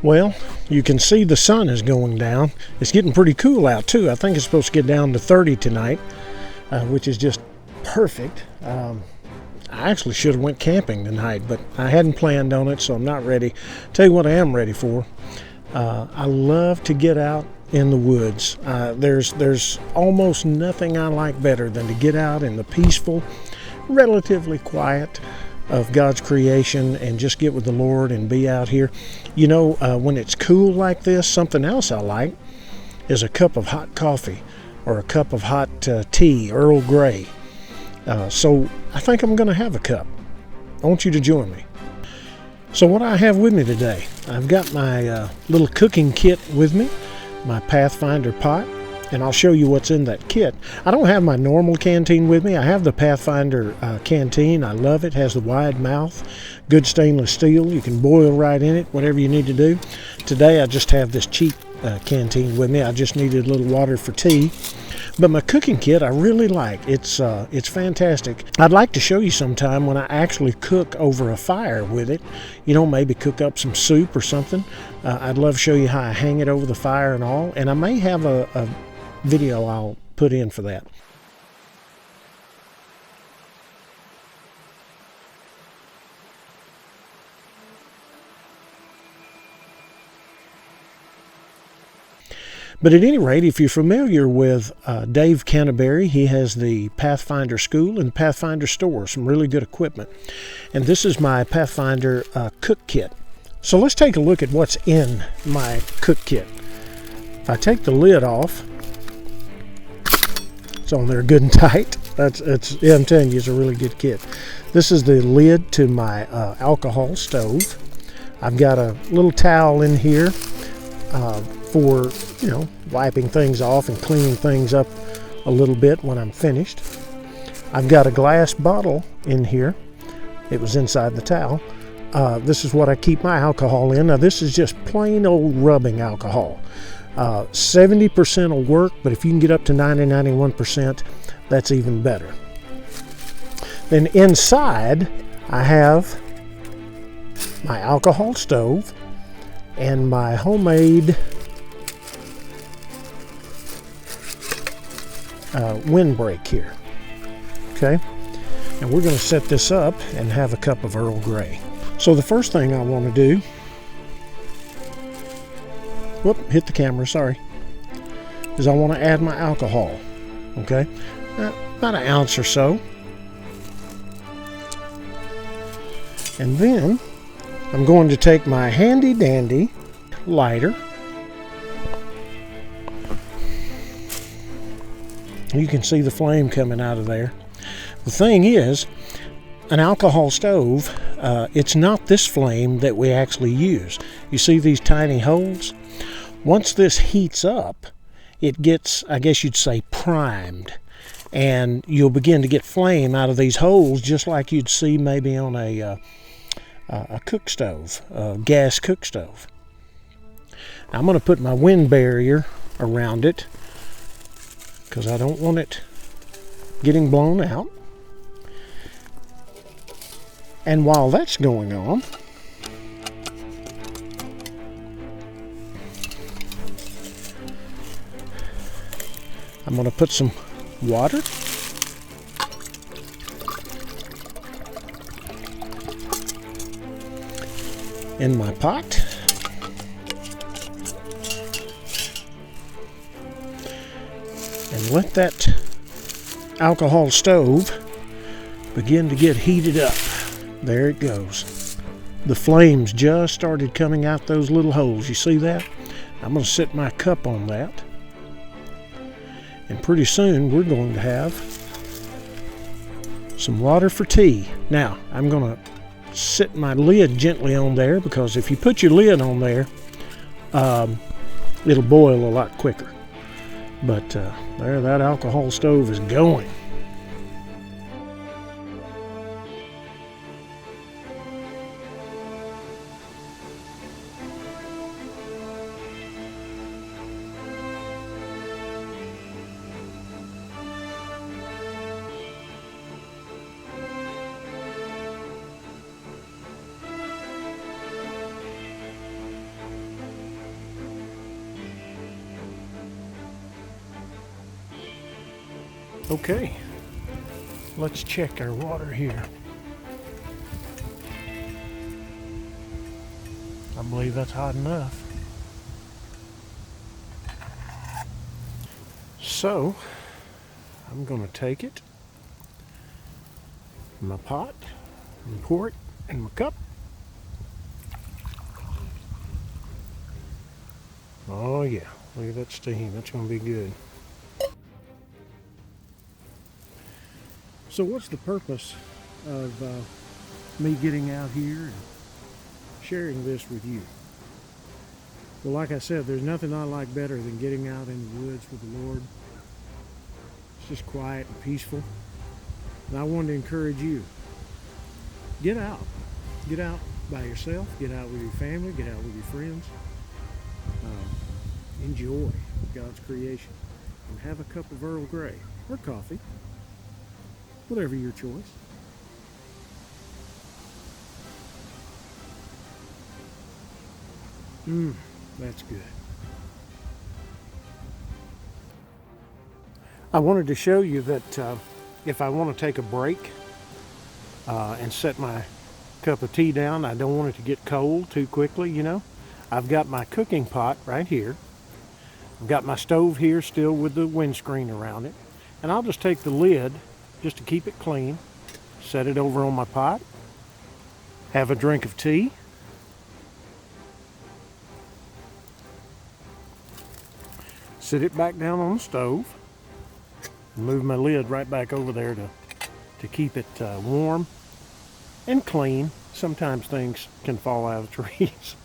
Well, you can see the sun is going down. It's getting pretty cool out too. I think it's supposed to get down to 30 tonight, which is just perfect. I actually should have went camping tonight, but I hadn't planned on it, so I'm not ready. Tell you what I am ready for. I love to get out in the woods. There's almost nothing I like better than to get out in the peaceful, relatively quiet of God's creation and just get with the Lord and be out here. You know, when it's cool like this, something else I like is a cup of hot coffee or a cup of hot tea, Earl Grey. So I think I'm going to have a cup. I want you to join me. So what I have with me today, I've got my little cooking kit with me, my Pathfinder pot, and I'll show you what's in that kit. I don't have my normal canteen with me. I have the Pathfinder canteen. I love it. It has the wide mouth, good stainless steel. You can boil right in it, whatever you need to do. Today I just have this cheap canteen with me. I just needed a little water for tea. But my cooking kit I really like. It's fantastic. I'd like to show you sometime when I actually cook over a fire with it. You know, maybe cook up some soup or something. I'd love to show you how I hang it over the fire and all. And I may have a video I'll put in for that. But at any rate, if you're familiar with Dave Canterbury, he has the Pathfinder School and Pathfinder Store, some really good equipment. And this is my Pathfinder cook kit. So let's take a look at what's in my cook kit. If I take the lid off, it's on there good and tight. Yeah, I'm telling you, it's a really good kit. This is the lid to my alcohol stove. I've got a little towel in here for, you know, wiping things off and cleaning things up a little bit when I'm finished. I've got a glass bottle in here. It was inside the towel. This is what I keep my alcohol in. Now this is just plain old rubbing alcohol. 70% will work, but if you can get up to 90-91%, that's even better. Then inside I have my alcohol stove and my homemade windbreak here. Okay, and we're going to set this up and have a cup of Earl Grey. So the first thing I want to do, hit the camera, sorry, is I want to add my alcohol. Okay, about an ounce or so, and then I'm going to take my handy dandy lighter. You can see the flame coming out of there. The thing is, an alcohol stove, it's not this flame that we actually use. You see these tiny holes? Once this heats up, it gets, I guess you'd say, primed. And you'll begin to get flame out of these holes just like you'd see maybe on a cook stove, a gas cook stove. Now, I'm going to put my wind barrier around it because I don't want it getting blown out. And while that's going on, I'm going to put some water in my pot. And let that alcohol stove begin to get heated up. There it goes. The flames just started coming out those little holes. You see that? I'm going to set my cup on that. And pretty soon we're going to have some water for tea. Now, I'm going to set my lid gently on there because if you put your lid on there, it'll boil a lot quicker. But there, that alcohol stove is going. Okay, let's check our water here. I believe that's hot enough. So, I'm going to take it in my pot and pour it in my cup. Oh yeah, look at that steam. That's going to be good. So what's the purpose of me getting out here and sharing this with you? Well, like I said, there's nothing I like better than getting out in the woods with the Lord. It's just quiet and peaceful. And I wanted to encourage you. Get out. Get out by yourself. Get out with your family. Get out with your friends. Enjoy God's creation. And have a cup of Earl Grey or coffee. Whatever your choice. That's good. I wanted to show you that if I want to take a break and set my cup of tea down, I don't want it to get cold too quickly, you know. I've got my cooking pot right here. I've got my stove here still with the windscreen around it. And I'll just take the lid, just to keep it clean, set it over on my pot, have a drink of tea, sit it back down on the stove, and move my lid right back over there to keep it warm and clean. Sometimes things can fall out of the trees.